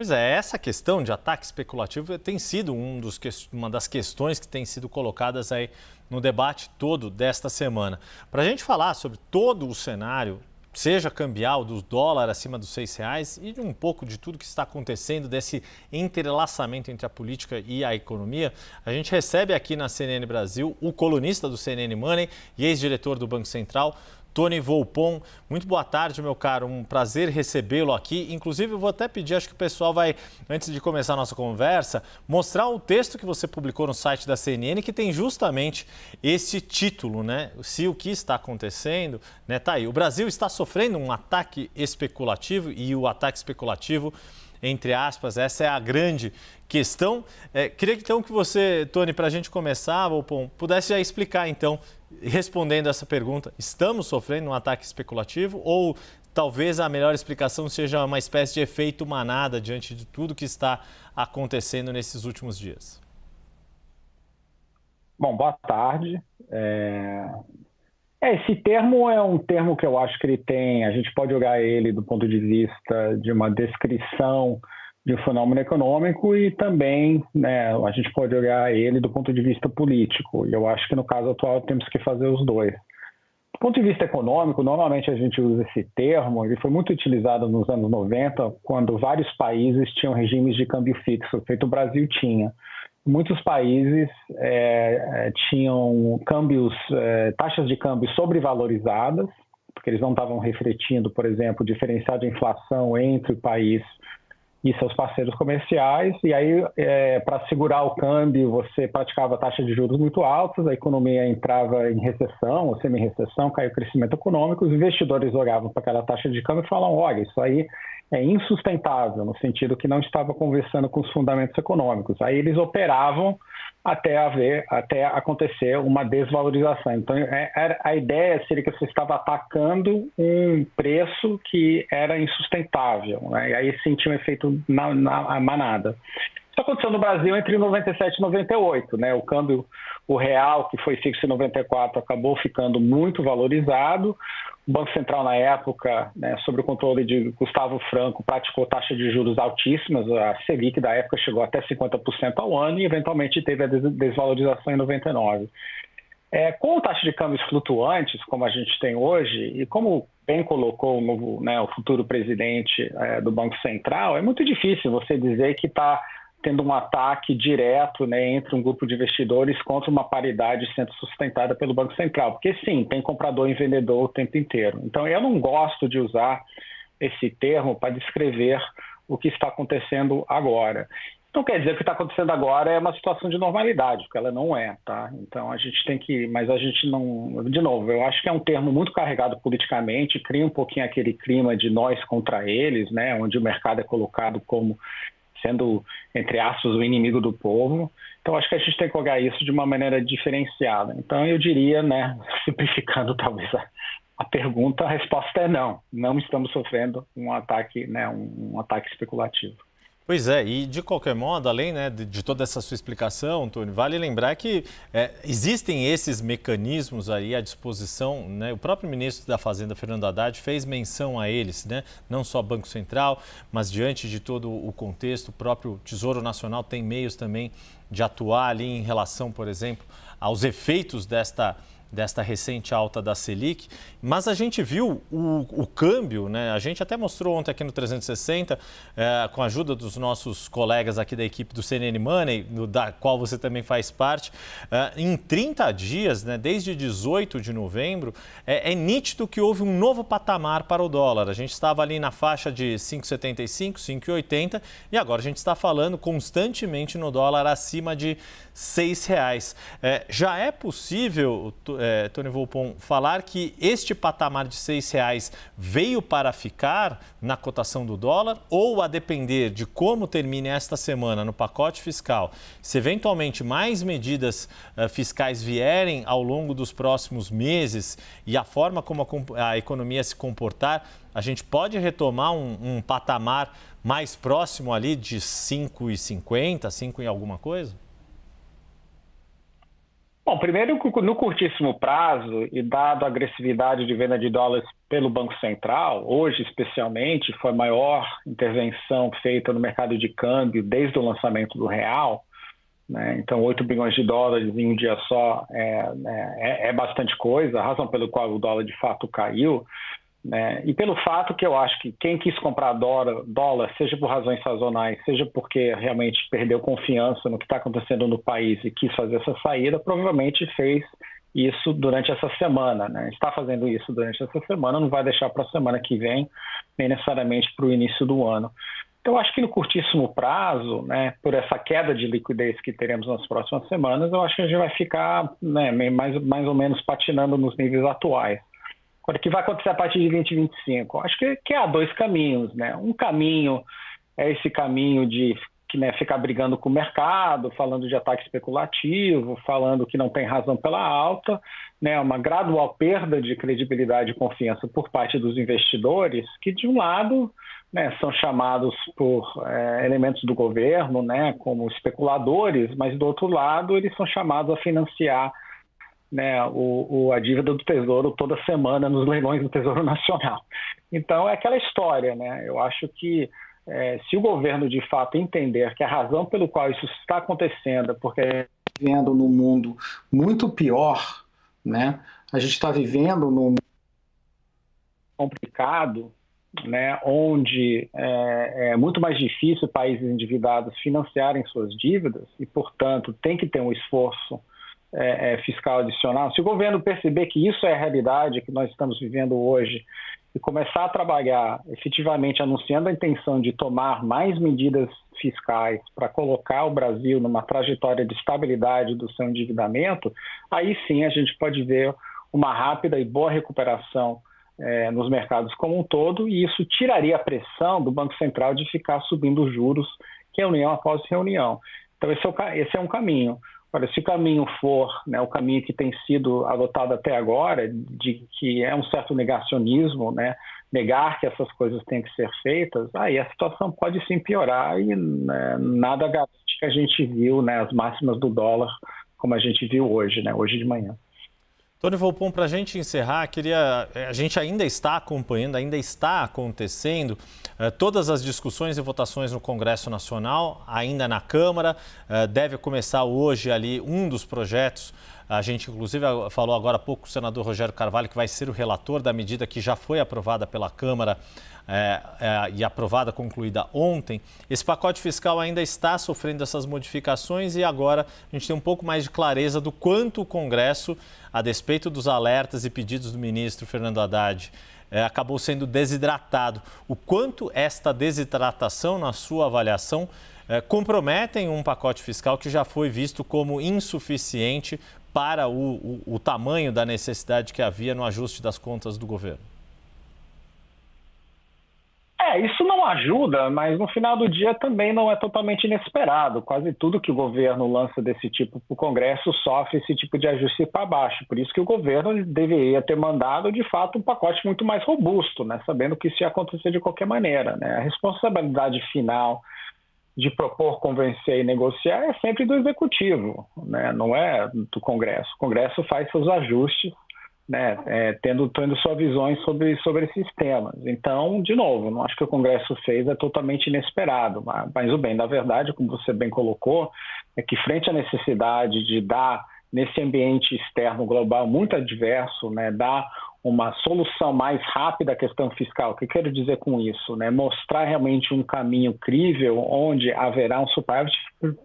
Pois é, essa questão de ataque especulativo tem sido uma das questões que tem sido colocadas aí no debate todo desta semana. Para a gente falar sobre todo o cenário, seja cambial, do dólar acima dos R$ 6 e de um pouco de tudo que está acontecendo, desse entrelaçamento entre a política e a economia, a gente recebe aqui na CNN Brasil o colunista do CNN Money e ex-diretor do Banco Central, Tony Volpon. Muito boa tarde, meu caro. Um prazer recebê-lo aqui. Inclusive, eu vou até pedir, acho que o pessoal vai, antes de começar a nossa conversa, mostrar o texto que você publicou no site da CNN, que tem justamente esse título, né? Se o que está acontecendo, né? Tá aí. O Brasil está sofrendo um ataque especulativo e o ataque especulativo, entre aspas, essa é a grande questão. Queria então que você, Tony, para a gente começar, Volpon, pudesse já explicar então, respondendo essa pergunta, estamos sofrendo um ataque especulativo ou talvez a melhor explicação seja uma espécie de efeito manada diante de tudo que está acontecendo nesses últimos dias? Bom, boa tarde. Esse termo é um termo que eu acho que a gente pode olhar ele do ponto de vista de uma descrição de um fenômeno econômico e também, né, a gente pode olhar ele do ponto de vista político. E eu acho que no caso atual temos que fazer os dois. Do ponto de vista econômico, normalmente a gente usa esse termo, ele foi muito utilizado nos anos 90, quando vários países tinham regimes de câmbio fixo, feito o Brasil tinha. Muitos países tinham taxas de câmbio sobrevalorizadas, porque eles não estavam refletindo, por exemplo, o diferencial de inflação entre o país e seus parceiros comerciais, e aí, para segurar o câmbio, você praticava taxas de juros muito altas, a economia entrava em recessão ou semi-recessão, caiu o crescimento econômico, os investidores olhavam para aquela taxa de câmbio e falavam, olha, isso aí é insustentável, no sentido que não estava conversando com os fundamentos econômicos. Aí eles operavam até acontecer uma desvalorização. Então, a ideia seria que você estava atacando um preço que era insustentável, né? E aí sentia um efeito na manada. Isso aconteceu no Brasil entre 97 e 98, né? O câmbio, o real, que foi fixo em 94, acabou ficando muito valorizado. O Banco Central, na época, né, sob o controle de Gustavo Franco, praticou taxas de juros altíssimas. A Selic da época chegou até 50% ao ano e, eventualmente, teve a desvalorização em 99. Com taxas de câmbios flutuantes, como a gente tem hoje, e como bem colocou o futuro presidente do Banco Central, é muito difícil você dizer que está tendo um ataque direto, né, entre um grupo de investidores contra uma paridade sendo sustentada pelo Banco Central. Porque, sim, tem comprador e vendedor o tempo inteiro. Então, eu não gosto de usar esse termo para descrever o que está acontecendo agora. Não quer dizer que o que está acontecendo agora é uma situação de normalidade, porque ela não é, tá? Então, a gente tem que... Mas a gente não... De novo, eu acho que é um termo muito carregado politicamente, cria um pouquinho aquele clima de nós contra eles, né, onde o mercado é colocado como sendo, entre aspas, o inimigo do povo. Então, acho que a gente tem que olhar isso de uma maneira diferenciada. Então, eu diria, né, simplificando talvez a pergunta, a resposta é não. Não estamos sofrendo um ataque, né, um ataque especulativo. Pois é, e de qualquer modo, além, né, de toda essa sua explicação, Tony, vale lembrar que existem esses mecanismos aí à disposição, né? O próprio ministro da Fazenda, Fernando Haddad, fez menção a eles, né? Não só Banco Central, mas diante de todo o contexto, o próprio Tesouro Nacional tem meios também de atuar ali em relação, por exemplo, aos efeitos desta recente alta da Selic, mas a gente viu o câmbio, né? A gente até mostrou ontem aqui no 360, com a ajuda dos nossos colegas aqui da equipe do CNN Money, da qual você também faz parte, em 30 dias, né, desde 18 de novembro, é nítido que houve um novo patamar para o dólar. A gente estava ali na faixa de 5,75, 5,80 e agora a gente está falando constantemente no dólar acima de R$6. Já é possível, Tony Volpon, falar que este patamar de R$6 veio para ficar na cotação do dólar ou, a depender de como termine esta semana no pacote fiscal, se eventualmente mais medidas fiscais vierem ao longo dos próximos meses e a forma como a economia se comportar, a gente pode retomar um patamar mais próximo ali de 5,50, 5 e alguma coisa? Bom, primeiro, no curtíssimo prazo, e dado a agressividade de venda de dólares pelo Banco Central, hoje especialmente, foi a maior intervenção feita no mercado de câmbio desde o lançamento do real, né? Então, 8 bilhões de dólares em um dia só é bastante coisa, a razão pelo qual o dólar de fato caiu, né? E pelo fato que eu acho que quem quis comprar dólar, seja por razões sazonais, seja porque realmente perdeu confiança no que está acontecendo no país e quis fazer essa saída, provavelmente fez isso durante essa semana, né? Está fazendo isso durante essa semana, não vai deixar para a semana que vem, nem necessariamente para o início do ano. Então, acho que no curtíssimo prazo, né, por essa queda de liquidez que teremos nas próximas semanas, eu acho que a gente vai ficar, né, mais ou menos patinando nos níveis atuais. Agora, o que vai acontecer a partir de 2025? Acho que há dois caminhos, né? Um caminho é esse caminho de ficar brigando com o mercado, falando de ataque especulativo, falando que não tem razão pela alta, né? Uma gradual perda de credibilidade e confiança por parte dos investidores, que de um lado, né, são chamados por elementos do governo, né, como especuladores, mas do outro lado eles são chamados a financiar, né, a dívida do Tesouro toda semana nos leilões do Tesouro Nacional. Então é aquela história, né? Eu acho que se o governo de fato entender que a razão pelo qual isso está acontecendo é porque vivendo num mundo muito pior, né? A gente está vivendo num mundo complicado, né? Onde é muito mais difícil países endividados financiarem suas dívidas e, portanto, tem que ter um esforço fiscal adicional. Se o governo perceber que isso é a realidade que nós estamos vivendo hoje e começar a trabalhar efetivamente anunciando a intenção de tomar mais medidas fiscais para colocar o Brasil numa trajetória de estabilidade do seu endividamento, aí sim a gente pode ver uma rápida e boa recuperação nos mercados como um todo, e isso tiraria a pressão do Banco Central de ficar subindo os juros reunião após reunião. Então esse é um caminho. Olha, se o caminho for, né, o caminho que tem sido adotado até agora, de que é um certo negacionismo, né, negar que essas coisas têm que ser feitas, aí a situação pode sim piorar e, né, nada garante que a gente viu, né, as máximas do dólar como a gente viu hoje, né, hoje de manhã. Tony Volpon, para a gente encerrar, a gente ainda está acompanhando, ainda está acontecendo todas as discussões e votações no Congresso Nacional, ainda na Câmara. Deve começar hoje ali um dos projetos. A gente, inclusive, falou agora há pouco com o senador Rogério Carvalho, que vai ser o relator da medida que já foi aprovada pela Câmara e aprovada, concluída ontem. Esse pacote fiscal ainda está sofrendo essas modificações e agora a gente tem um pouco mais de clareza do quanto o Congresso, a despeito dos alertas e pedidos do ministro Fernando Haddad, acabou sendo desidratado. O quanto esta desidratação, na sua avaliação, comprometem um pacote fiscal que já foi visto como insuficiente para o tamanho da necessidade que havia no ajuste das contas do governo? Isso não ajuda, mas no final do dia também não é totalmente inesperado. Quase tudo que o governo lança desse tipo para o Congresso sofre esse tipo de ajuste para baixo. Por isso que o governo deveria ter mandado, de fato, um pacote muito mais robusto, né? Sabendo que isso ia acontecer de qualquer maneira, né? A responsabilidade final de propor, convencer e negociar é sempre do Executivo, né? Não é do Congresso. O Congresso faz seus ajustes, né, tendo suas visões sobre esses temas. Então, de novo, não acho que o Congresso fez é totalmente inesperado, mas o bem da verdade, como você bem colocou, é que frente à necessidade de dar, nesse ambiente externo global muito adverso, né, dar uma solução mais rápida à questão fiscal. O que eu quero dizer com isso? Né? Mostrar realmente um caminho crível onde haverá um superávit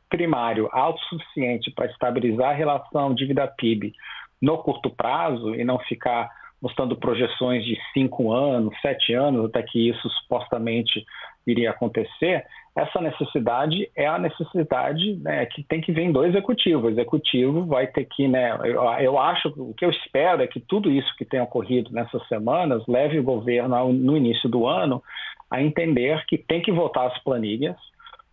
primário autossuficiente para estabilizar a relação dívida-PIB no curto prazo e não ficar mostrando projeções de 5 anos, 7 anos, até que isso supostamente iria acontecer. Essa necessidade é a necessidade, né, que tem que vir do Executivo. O Executivo vai ter que, né, eu acho, o que eu espero é que tudo isso que tem ocorrido nessas semanas leve o governo, no início do ano, a entender que tem que votar as planilhas,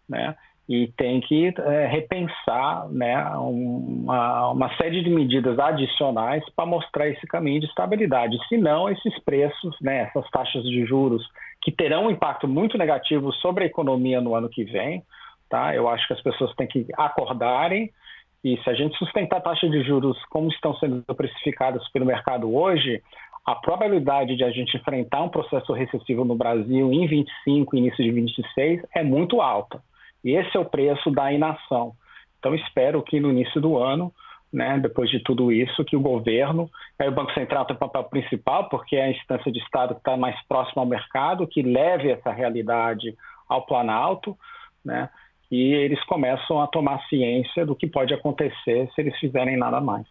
né, e tem que repensar, né, uma série de medidas adicionais para mostrar esse caminho de estabilidade. Senão, esses preços, né, essas taxas de juros, que terão um impacto muito negativo sobre a economia no ano que vem, tá? Eu acho que as pessoas têm que acordarem E se a gente sustentar a taxa de juros como estão sendo precificadas pelo mercado hoje, a probabilidade de a gente enfrentar um processo recessivo no Brasil em 25, início de 26, é muito alta. E esse é o preço da inação. Então, espero que no início do ano, né, depois de tudo isso, que o governo, aí o Banco Central tem o papel principal, porque é a instância de Estado que está mais próxima ao mercado, que leve essa realidade ao Planalto, né, e eles começam a tomar ciência do que pode acontecer se eles fizerem nada mais.